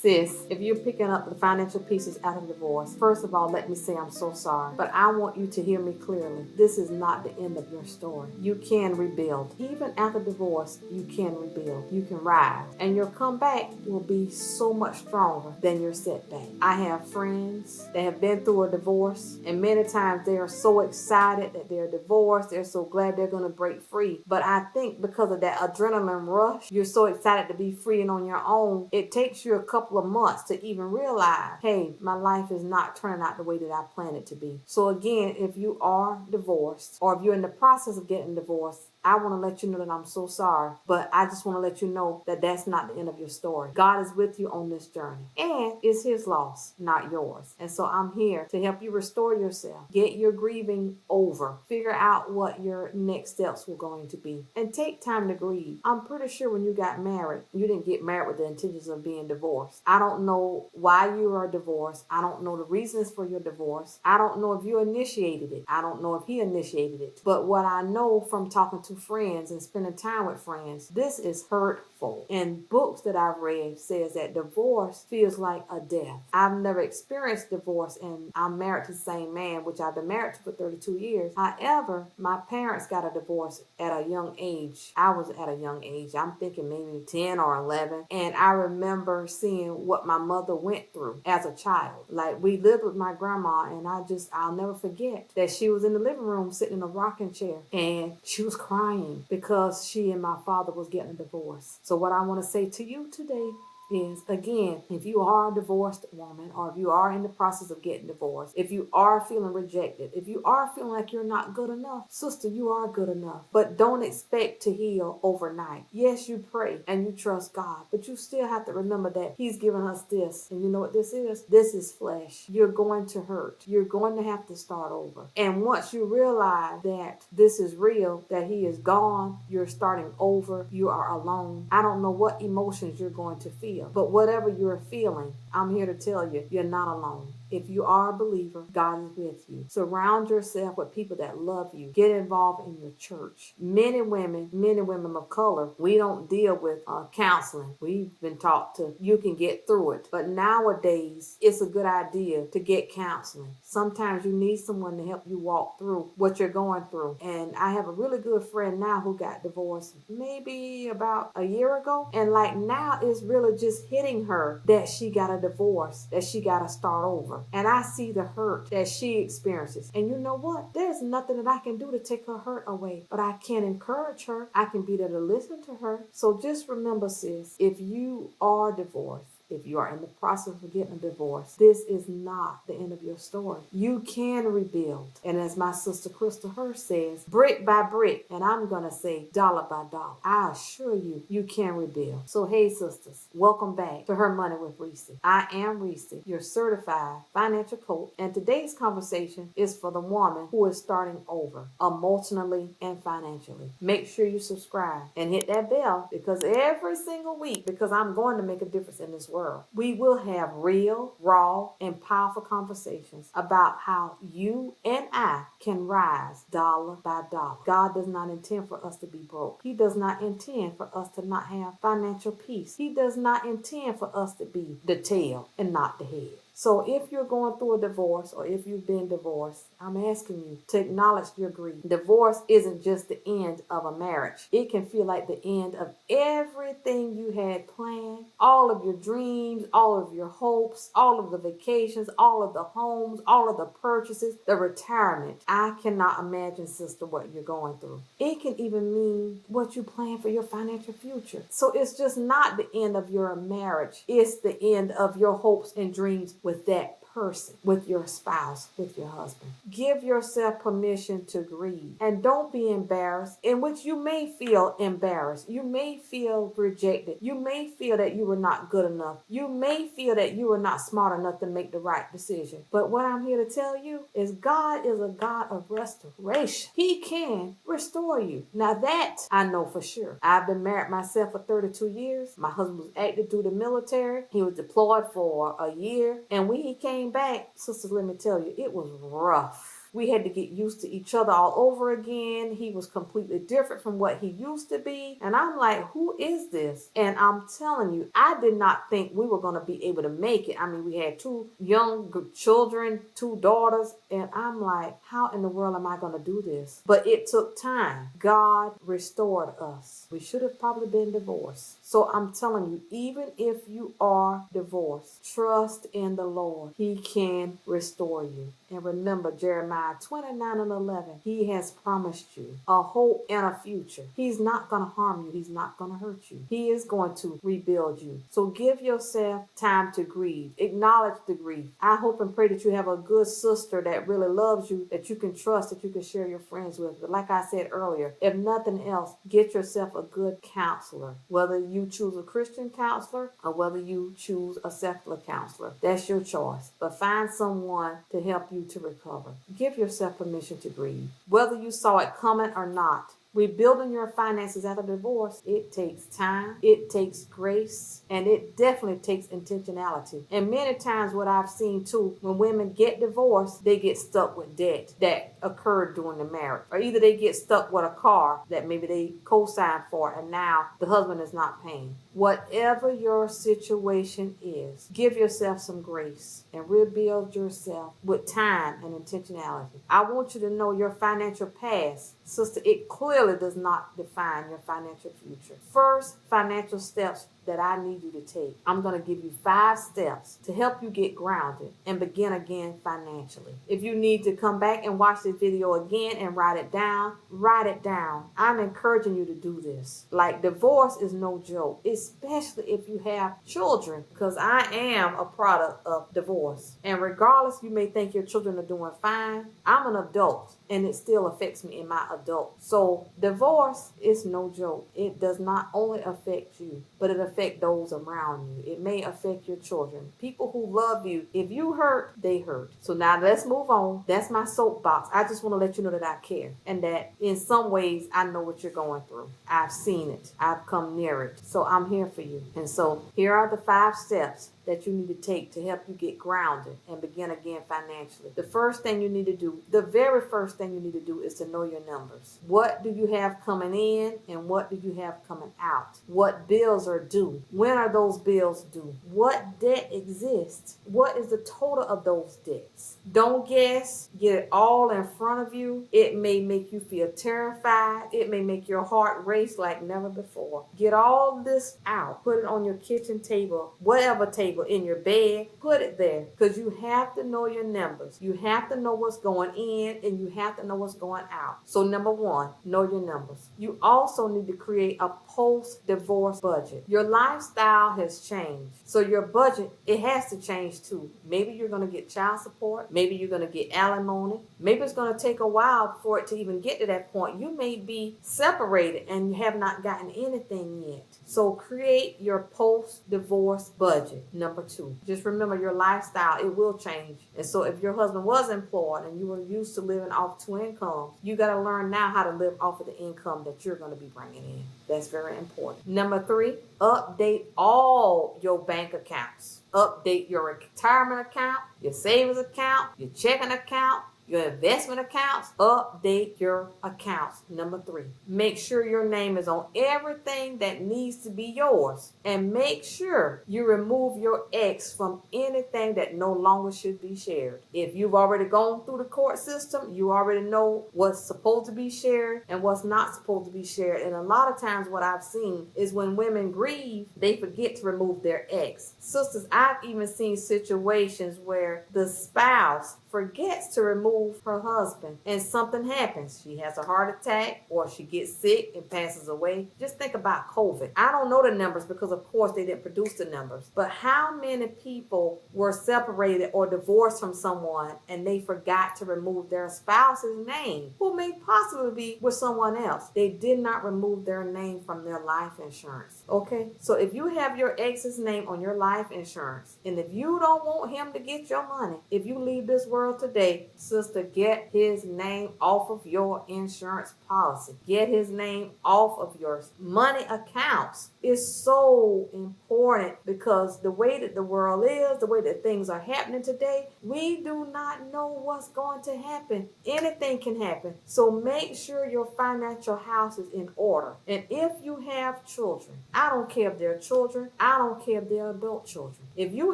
Sis, if you're picking up the financial pieces out of divorce, first of all, let me say I'm so sorry. But I want you to hear me clearly. This is not the end of your story. You can rebuild. Even after divorce, you can rebuild. You can rise. And your comeback will be so much stronger than your setback. I have friends that have been through a divorce, and many times they are so excited that they're divorced. They're so glad they're going to break free. But I think because of that adrenaline rush, you're so excited to be free and on your own, it takes you a couple of months to even realize, hey, my life is not turning out the way that I planned it to be. So again, if you are divorced or if you're in the process of getting divorced, I want to let you know that I'm so sorry, but I just want to let you know that that's not the end of your story. God is with you on this journey, and it's His loss, not yours. And so I'm here to help you restore yourself, get your grieving over, figure out what your next steps were going to be, and take time to grieve. I'm pretty sure when you got married, you didn't get married with the intentions of being divorced. I don't know why you are divorced. I don't know the reasons for your divorce. I don't know if you initiated it. I don't know if he initiated it. But what I know from talking to friends and spending time with friends, this is hurtful. And books that I've read says that divorce feels like a death. I've never experienced divorce, and I'm married to the same man, which I've been married to for 32 years. However, my parents got a divorce at a young age. I was at a young age. I'm thinking maybe 10 or 11. And I remember seeing what my mother went through as a child. Like, we lived with my grandma, and I'll never forget that she was in the living room sitting in a rocking chair, and she was crying because she and my father was getting a divorce. So what I want to say to you today is, again, if you are a divorced woman, or if you are in the process of getting divorced, if you are feeling rejected, if you are feeling like you're not good enough, sister, you are good enough. But don't expect to heal overnight. Yes, you pray and you trust God, but you still have to remember that He's given us this. And you know what this is? This is flesh. You're going to hurt. You're going to have to start over. And once you realize that this is real, that He is gone, you're starting over, you are alone. I don't know what emotions you're going to feel. But whatever you're feeling, I'm here to tell you, you're not alone. If you are a believer, God is with you. Surround yourself with people that love you. Get involved in your church. Men and women of color, we don't deal with counseling. We've been taught to, you can get through it. But nowadays, it's a good idea to get counseling. Sometimes you need someone to help you walk through what you're going through. And I have a really good friend now who got divorced maybe about a year ago. And like now it's really just hitting her that she got a divorce, that she got to start over. And I see the hurt that she experiences. And you know what? There's nothing that I can do to take her hurt away, but I can encourage her. I can be there to listen to her. So just remember, sis, if you are divorced, if you are in the process of getting a divorce, this is not the end of your story. You can rebuild. And as my sister Crystal Hurst says, brick by brick, and I'm going to say dollar by dollar, I assure you, you can rebuild. So hey, sisters, welcome back to Her Money with Reese. I am Reese, your certified financial coach, and today's conversation is for the woman who is starting over emotionally and financially. Make sure you subscribe and hit that bell, because every single week, because I'm going to make a difference in this world, we will have real, raw, and powerful conversations about how you and I can rise dollar by dollar. God does not intend for us to be broke. He does not intend for us to not have financial peace. He does not intend for us to be the tail and not the head. So if you're going through a divorce, or if you've been divorced, I'm asking you to acknowledge your grief. Divorce isn't just the end of a marriage. It can feel like the end of everything you had planned, all of your dreams, all of your hopes, all of the vacations, all of the homes, all of the purchases, the retirement. I cannot imagine, sister, what you're going through. It can even mean what you plan for your financial future. So it's just not the end of your marriage. It's the end of your hopes and dreams with that person, with your spouse, with your husband. Give yourself permission to grieve, and don't be embarrassed, in which you may feel embarrassed. You may feel rejected. You may feel that you were not good enough. You may feel that you were not smart enough to make the right decision. But what I'm here to tell you is God is a God of restoration. He can restore you. Now that I know for sure. I've been married myself for 32 years. My husband was active through the military. He was deployed for a year. And when he came back, sisters, let me tell you, it was rough. We had to get used to each other all over again. He was completely different from what he used to be. And I'm like, who is this? And I'm telling you, I did not think we were going to be able to make it. I mean, we had 2 young children, 2 daughters. And I'm like, how in the world am I going to do this? But it took time. God restored us. We should have probably been divorced. So I'm telling you, even if you are divorced, trust in the Lord. He can restore you. And remember Jeremiah 29:11. He has promised you a hope and a future. He's not going to harm you. He's not going to hurt you. He is going to rebuild you. So give yourself time to grieve. Acknowledge the grief. I hope and pray that you have a good sister that really loves you, that you can trust, that you can share your friends with. But like I said earlier, if nothing else, get yourself a good counselor. Whether you choose a Christian counselor or whether you choose a secular counselor, that's your choice. But find someone to help you to recover. Give yourself permission to grieve. Whether you saw it coming or not, rebuilding your finances after divorce, it takes time, it takes grace, and it definitely takes intentionality. And many times what I've seen too, when women get divorced, they get stuck with debt that occurred during the marriage. Or either they get stuck with a car that maybe they co-signed for and now the husband is not paying. Whatever your situation is, give yourself some grace and rebuild yourself with time and intentionality. I want you to know your financial past, sister, it clearly does not define your financial future. First, financial steps that I need you to take. I'm going to give you 5 steps to help you get grounded and begin again financially. If you need to come back and watch this video again and write it down, write it down. I'm encouraging you to do this. Like, divorce is no joke, especially if you have children, because I am a product of divorce. And regardless, you may think your children are doing fine. I'm an adult and it still affects me in my adult. So divorce is no joke. It does not only affect you, but it affects those around you. It may affect your children. People who love you, if you hurt, they hurt. So now let's move on. That's my soapbox. I just want to let you know that I care and that in some ways I know what you're going through. I've seen it. I've come near it. So I'm here for you. And so here are the 5 steps that you need to take to help you get grounded and begin again financially. The first thing you need to do, the very first thing you need to do is to know your numbers. What do you have coming in and what do you have coming out? What bills are due? When are those bills due? What debt exists? What is the total of those debts? Don't guess. Get it all in front of you. It may make you feel terrified. It may make your heart race like never before. Get all this out. Put it on your kitchen table, whatever table, in your bed, put it there, because you have to know your numbers. You have to know what's going in and you have to know what's going out. So number 1, know your numbers. You also need to create a post-divorce budget. Your lifestyle has changed, so your budget, it has to change too. Maybe you're going to get child support. Maybe you're going to get alimony. Maybe it's going to take a while for it to even get to that point. You may be separated and you have not gotten anything yet. So create your post-divorce budget. Number 2, just remember your lifestyle, it will change. And so if your husband was employed and you were used to living off 2 incomes, you got to learn now how to live off of the income that you're going to be bringing in. That's very important. Number 3, update all your bank accounts. Update your retirement account, your savings account, your checking account, your investment accounts. Update your accounts. Number 3, make sure your name is on everything that needs to be yours. And make sure you remove your ex from anything that no longer should be shared. If you've already gone through the court system, you already know what's supposed to be shared and what's not supposed to be shared. And a lot of times what I've seen is when women grieve, they forget to remove their ex. Sisters, I've even seen situations where the spouse forgets to remove her husband and something happens. She has a heart attack or she gets sick and passes away. Just think about COVID. I don't know the numbers because of course they didn't produce the numbers, but how many people were separated or divorced from someone and they forgot to remove their spouse's name, who may possibly be with someone else? They did not remove their name from their life insurance. Okay, so if you have your ex's name on your life insurance, and if you don't want him to get your money, if you leave this world today, sister, get his name off of your insurance policy. Get his name off of your money accounts. It's so important because the way that the world is, the way that things are happening today, we do not know what's going to happen. Anything can happen. So make sure your financial house is in order. And if you have children, I don't care if they're children, I don't care if they're adult children. If you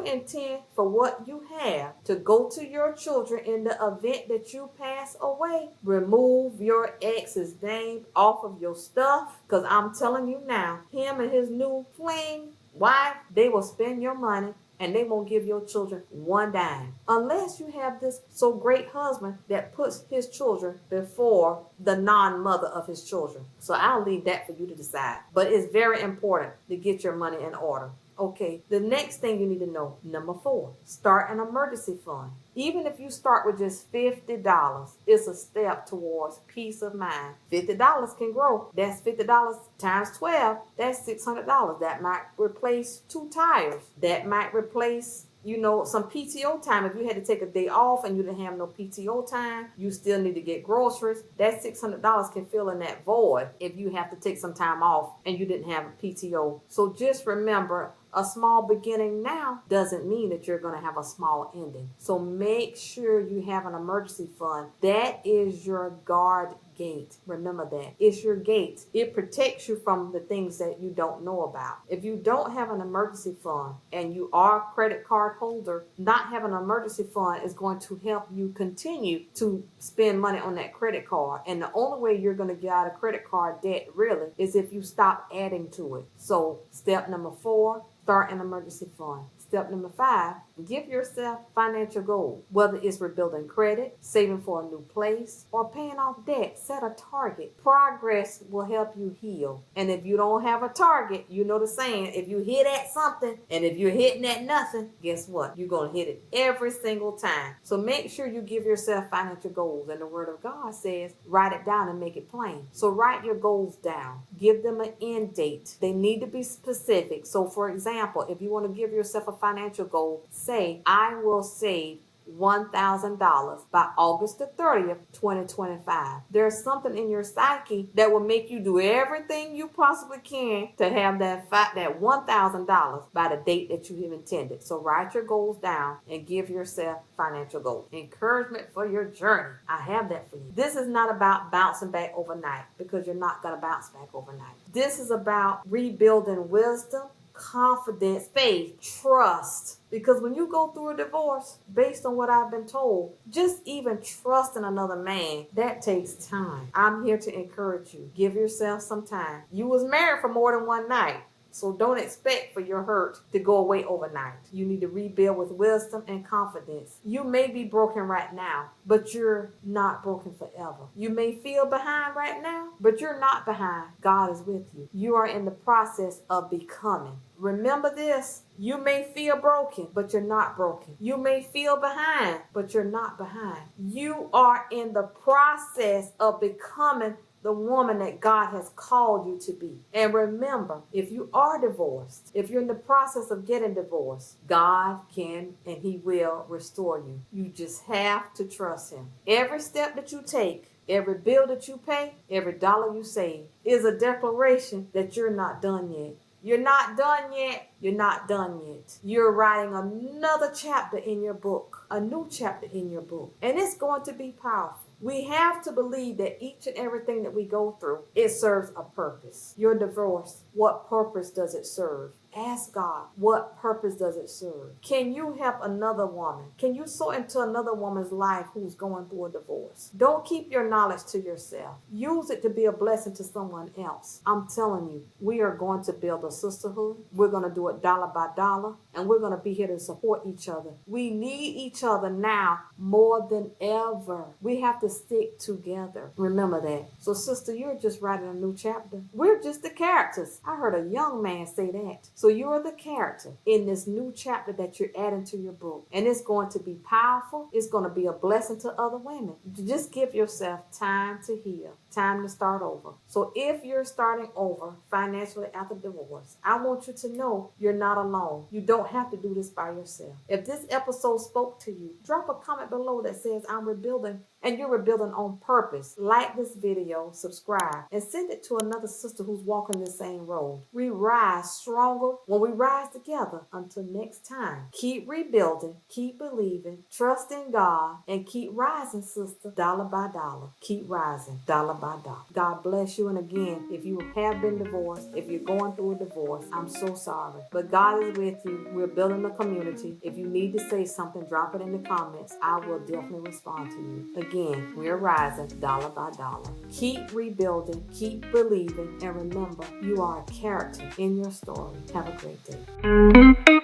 intend for what you have to go to your children in the event that you pass away, remove your ex's name off of your stuff. Because I'm telling you now, him and his new fling wife, they will spend your money and they won't give your children one dime. Unless you have this so great husband that puts his children before the non-mother of his children. So I'll leave that for you to decide. But it's very important to get your money in order. Okay, the next thing you need to know, number 4, start an emergency fund. Even if you start with just $50, it's a step towards peace of mind. $50 can grow. That's $50 times 12. That's $600. That might replace 2 tires. That might replace some PTO time. If you had to take a day off and you didn't have no PTO time, you still need to get groceries. That $600 can fill in that void if you have to take some time off and you didn't have a PTO. So just remember, a small beginning now doesn't mean that you're going to have a small ending. So make sure you have an emergency fund. That is your guard gate. Remember that. It's your gate. It protects you from the things that you don't know about. If you don't have an emergency fund and you are a credit card holder, not having an emergency fund is going to help you continue to spend money on that credit card. And the only way you're going to get out of credit card debt really is if you stop adding to it. So step number 4, start an emergency fund. Step number 5, give yourself financial goals. Whether it's rebuilding credit, saving for a new place, or paying off debt, set a target. Progress will help you heal. And if you don't have a target, you know the saying, if you hit at something, and if you're hitting at nothing, guess what? You're going to hit it every single time. So make sure you give yourself financial goals. And the Word of God says, write it down and make it plain. So write your goals down. Give them an end date. They need to be specific. So for example, if you want to give yourself a financial goal, say, I will save $1,000 by August the 30th, 2025. There's something in your psyche that will make you do everything you possibly can to have that $1,000 by the date that you have intended. So write your goals down and give yourself financial goals. Encouragement for your journey. I have that for you. This is not about bouncing back overnight, because you're not going to bounce back overnight. This is about rebuilding wisdom, confidence, faith, trust. Because when you go through a divorce, based on what I've been told, just even trusting another man, that takes time. I'm here to encourage you. Give yourself some time. You was married for more than one night. So don't expect for your hurt to go away overnight. You need to rebuild with wisdom and confidence. You may be broken right now, but you're not broken forever. You may feel behind right now, but you're not behind. God is with you. You are in the process of becoming. Remember this, you may feel broken, but you're not broken. You may feel behind, but you're not behind. You are in the process of becoming the woman that God has called you to be. And remember, if you are divorced, if you're in the process of getting divorced, God can and He will restore you. You just have to trust Him. Every step that you take, every bill that you pay, every dollar you save is a declaration that you're not done yet. You're not done yet. You're not done yet. You're writing another chapter in your book, a new chapter in your book, and it's going to be powerful. We have to believe that each and everything that we go through, it serves a purpose. Your divorce, what purpose does it serve? Ask God, what purpose does it serve? Can you help another woman? Can you sow into another woman's life who's going through a divorce? Don't keep your knowledge to yourself. Use it to be a blessing to someone else. I'm telling you, we are going to build a sisterhood. We're going to do it dollar by dollar, and we're going to be here to support each other. We need each other now more than ever. We have to stick together. Remember that. So sister, you're just writing a new chapter. We're just the characters. I heard a young man say that. So you're the character in this new chapter that you're adding to your book. And it's going to be powerful. It's going to be a blessing to other women. Just give yourself time to heal, time to start over. So if you're starting over financially after divorce, I want you to know you're not alone. You don't have to do this by yourself. If this episode spoke to you, drop a comment below that says I'm rebuilding and you're rebuilding on purpose. Like this video, subscribe, and send it to another sister who's walking the same road. We rise stronger when we rise together. Until next time, keep rebuilding, keep believing, trust in God, and keep rising, sister, dollar by dollar. Keep rising, dollar by dollar. God bless you. And again, if you have been divorced, if you're going through a divorce, I'm so sorry. But God is with you. We're building a community. If you need to say something, drop it in the comments. I will definitely respond to you. Again, we're rising dollar by dollar. Keep rebuilding, keep believing, and remember, you are a character in your story. Have a great day.